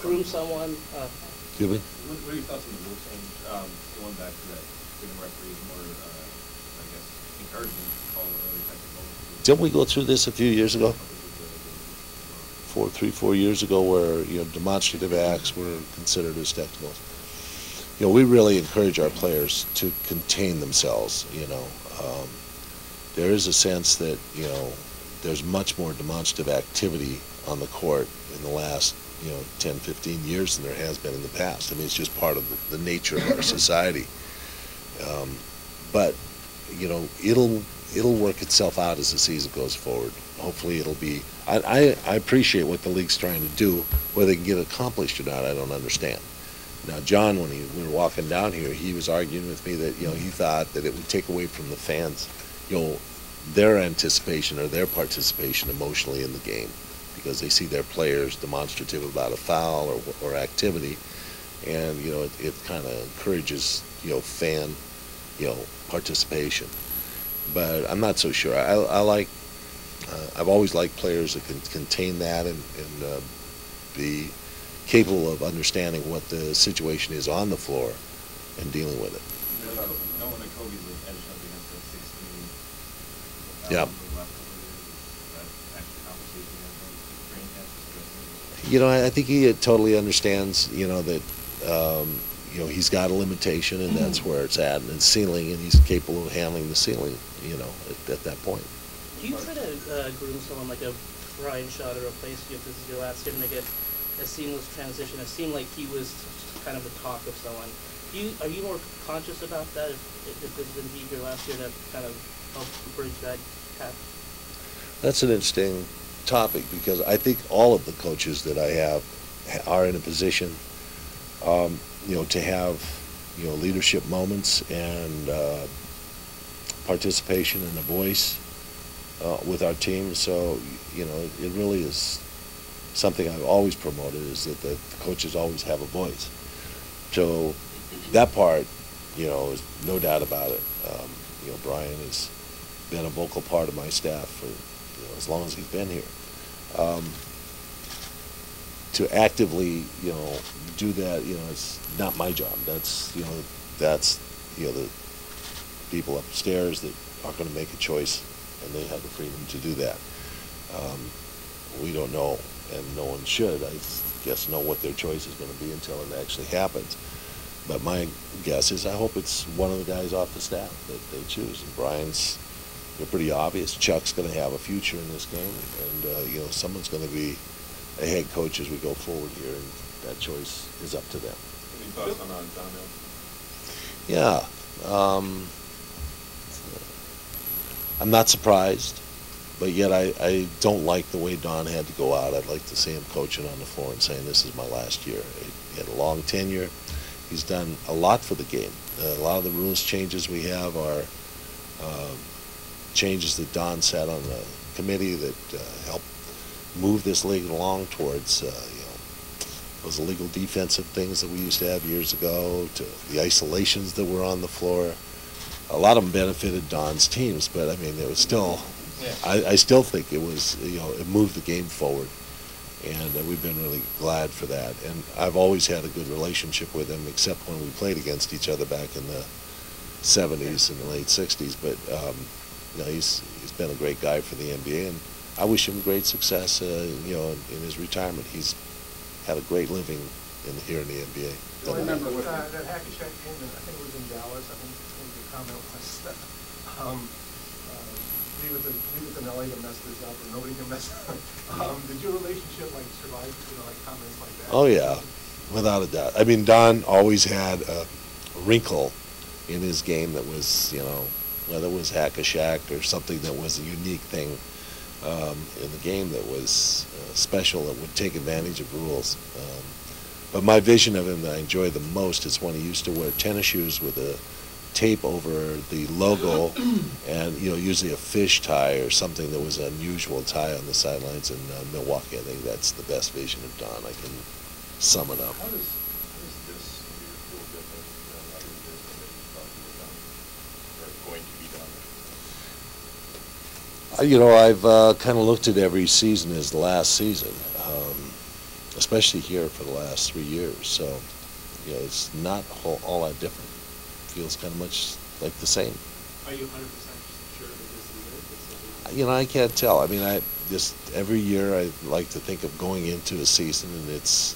groom someone. Excuse me? What are your thoughts on the rule change? Going back to that, giving referees more, I guess, encouragement to call early technical. Didn't we go through this a few years ago? 4 years ago, where demonstrative acts were considered as technicals. We really encourage our players to contain themselves. There is a sense that there's much more demonstrative activity on the court in the last 10, 15 years than there has been in the past. I mean, it's just part of the nature of our society. But it'll work itself out as the season goes forward. Hopefully it'll be, I appreciate what the league's trying to do. Whether they can get it accomplished or not, I don't understand. Now, John, when we were walking down here, he was arguing with me that he thought that it would take away from the fans their anticipation or their participation emotionally in the game, because they see their players demonstrative about a foul or activity, and it kind of encourages fan participation. But I'm not so sure. I've always liked players that can contain that and be capable of understanding what the situation is on the floor and dealing with it. No one at Kobe was edged up against that 16. Yeah. I think he totally understands, that, he's got a limitation, and that's where it's at, and it's ceiling, and he's capable of handling the ceiling, at that point. Do you try to groom someone like a Brian Shaw to replace you if this is your last year, to make it a seamless transition? It seemed like he was kind of the talk of someone. Are you more conscious about that if this is indeed your last year, to kind of help bridge that gap? That's an interesting topic, because I think all of the coaches that I have are in a position, to have, leadership moments and participation and a voice with our team. So, it really is something I've always promoted, is that the coaches always have a voice. So that part, is no doubt about it. Brian has been a vocal part of my staff for as long as he's been here. To actively, do that, it's not my job. That's, the people upstairs that are going to make a choice, and they have the freedom to do that. We don't know, and no one should, I guess, know what their choice is going to be until it actually happens. But my guess is, I hope it's one of the guys off the staff that they choose. And Brian's, pretty obvious. Chuck's going to have a future in this game, and someone's going to be a head coach as we go forward here, and that choice is up to them. Any thoughts on Don Hill? Yeah, I'm not surprised, but yet I don't like the way Don had to go out. I'd like to see him coaching on the floor and saying, this is my last year. He had a long tenure. He's done a lot for the game. A lot of the rules changes we have are changes that Don sat on the committee that helped move this league along towards those illegal defensive things that we used to have years ago, to the isolations that were on the floor. A lot of them benefited Don's teams, but I mean, it was still, I still think it was, it moved the game forward, and we've been really glad for that. And I've always had a good relationship with him, except when we played against each other back in the 70s and the late 60s. But he's been a great guy for the NBA, and I wish him great success, in his retirement. He's had a great living here in the NBA. I remember that Hack-a-Shaq game, I think it was in Dallas. I think the comment was that leave it to Nelly to mess this up, or nobody can mess it up. Did your relationship survive, comments like that? Oh yeah, without a doubt. I mean, Don always had a wrinkle in his game that was, whether it was Hack-a-Shaq or something that was a unique thing in the game that was special, that would take advantage of rules. But my vision of him that I enjoy the most is when he used to wear tennis shoes with a tape over the logo, and usually a fish tie or something that was an unusual tie on the sidelines in Milwaukee. I think that's the best vision of Don. I can sum it up. How does this year feel different than other years when they thought you were done, or going to be done? I've kind of looked at every season as the last season. especially here for the last 3 years. So, you know, it's not all that different. Feels kind of much like the same. Are you 100% sure that this is it? You know, I can't tell. I mean, I just every year I like to think of going into a season and it's,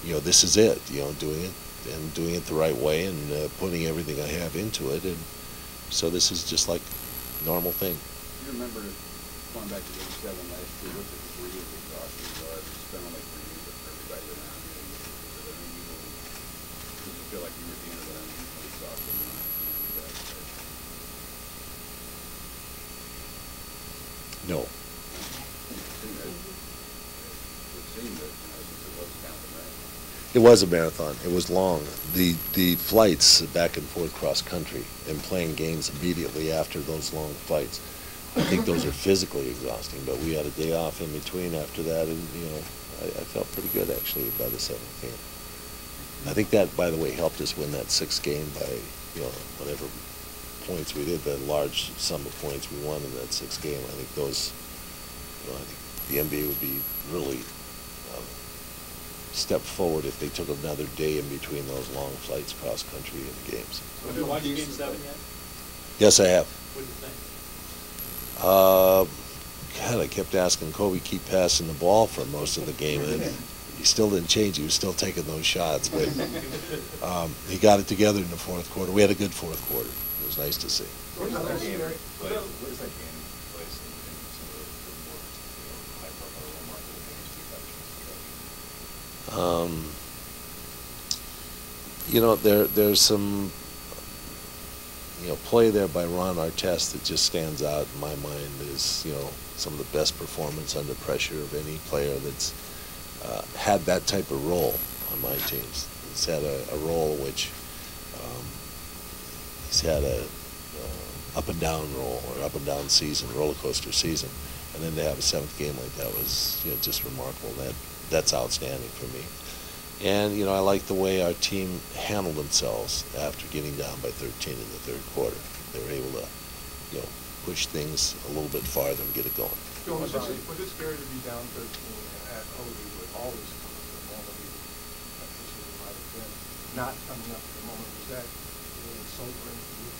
you know, this is it. You know, doing it the right way and putting everything I have into it, and so this is just like normal thing. You remember going back to Game 7 last year, what the degree of exhaustion was? It's been only 3 years for everybody around you. Was it unusual? Did you feel like you were at the end of that unusually exhausted run at the end of that stretch? No. It seemed that, since it was kind of a marathon. It was a marathon. It was long. The flights back and forth cross country and playing games immediately after those long flights, I think those are physically exhausting. But we had a day off in between after that, and you know, I felt pretty good actually by the 7th game. I think that, by the way, helped us win that 6th game by, you know, whatever points we did, the large sum of points we won in that 6th game. I think those, you know, I think the NBA would be really step forward if they took another day in between those long flights cross country and games. So have you watched Game 7 yet? Yes, I have. What do you think? God, I kept asking Kobe keep passing the ball for most of the game, and he still didn't change. He was still taking those shots, but he got it together in the 4th quarter. We had a good 4th quarter. It was nice to see. Where does that game place in some of the more, high-profile, remarkable games you've had a chance to coach? You know, there's some, you know, play there by Ron Artest that just stands out in my mind as, you know, some of the best performance under pressure of any player that's had that type of role on my teams. He's had a role which he's had a up and down role or up and down season, roller coaster season, and then to have a 7th game like that was, you know, just remarkable. That's outstanding for me. And, you know, I like the way our team handled themselves after getting down by 13 in the 3rd quarter. They were able to, you know, push things a little bit farther and get it going. Phil, was it scary to be down 13 at Holy with all this coming to the moment you might have been not coming up to the moment? Was that really sobering for you?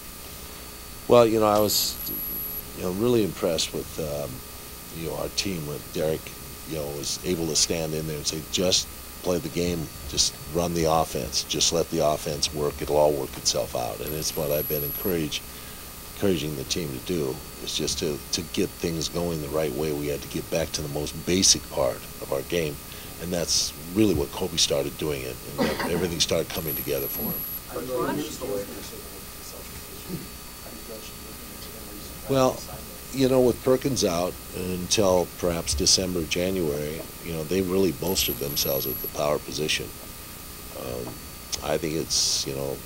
Well, you know, I was, you know, really impressed with, you know, our team when Derek, you know, was able to stand in there and say, just play the game, just run the offense, just let the offense work, it'll all work itself out. And it's what I've been encouraging the team to do, is just to get things going the right way. We had to get back to the most basic part of our game, and that's really what Kobe started doing it, and everything started coming together for him. Well, you know, with Perkins out until perhaps December, January, you know, they really bolstered themselves at the power position. I think it's, you know,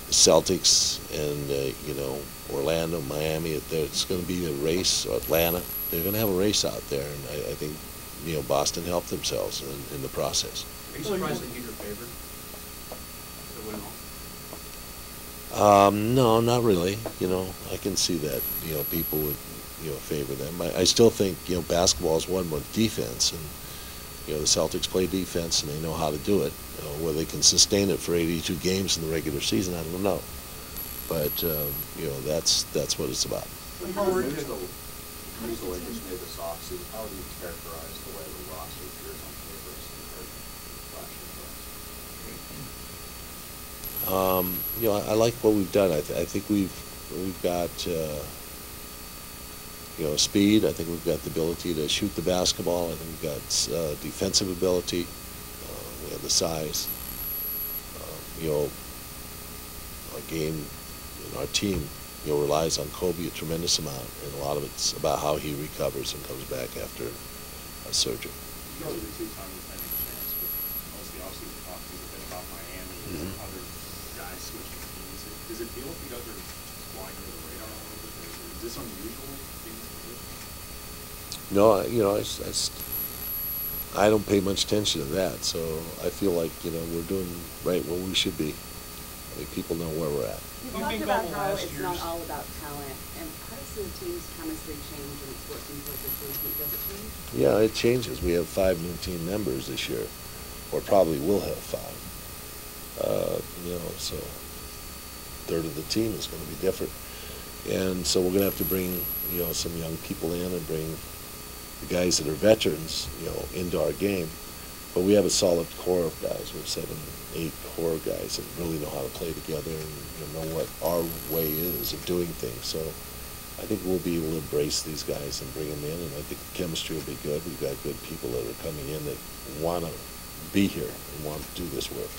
Celtics and, you know, Orlando, Miami, it's going to be a race, or Atlanta. They're going to have a race out there, and I think, you know, Boston helped themselves in the process. Are you surprised that he's your favorite to win all? No, not really. You know, I can see that, you know, people would, you know, favor them. I still think, you know, basketball is won with defense, and, you know, the Celtics play defense and they know how to do it. You know, whether they can sustain it for 82 games in the regular season, I don't know. But, you know, that's what it's about. When the Lakers made this offseason, how do you characterize the way the roster appears on paper as compared to last year's? You know, I like what we've done. I think we've got, you know, speed. I think we've got the ability to shoot the basketball. I think we've got defensive ability. We have the size. You know, our game and our team, you know, relies on Kobe a tremendous amount, and a lot of it's about how he recovers and comes back after a surgery. You guys are the two-time defending champs, but most of the offseason talk is a bit about Miami and other guys switching teams. Does it feel like you guys are flying under the radar a little bit? Is this unusual being this position? No, you know, I don't pay much attention to that, so I feel like, you know, we're doing right what we should be. way people know where we're at. You We've talked been about going how last it's not year's- all about talent, and how does the team's chemistry change when it's working perfectly? Does it change? Yeah, it changes. We have 5 new team members this year, or probably will have 5. So a third of the team is going to be different. And so we're going to have to bring, some young people in and bring the guys that are veterans, into our game. But we have a solid core of guys. We have 7, 8 core guys that really know how to play together and know what our way is of doing things. So I think we'll be able to embrace these guys and bring them in, and I think the chemistry will be good. We've got good people that are coming in that want to be here and want to do this work.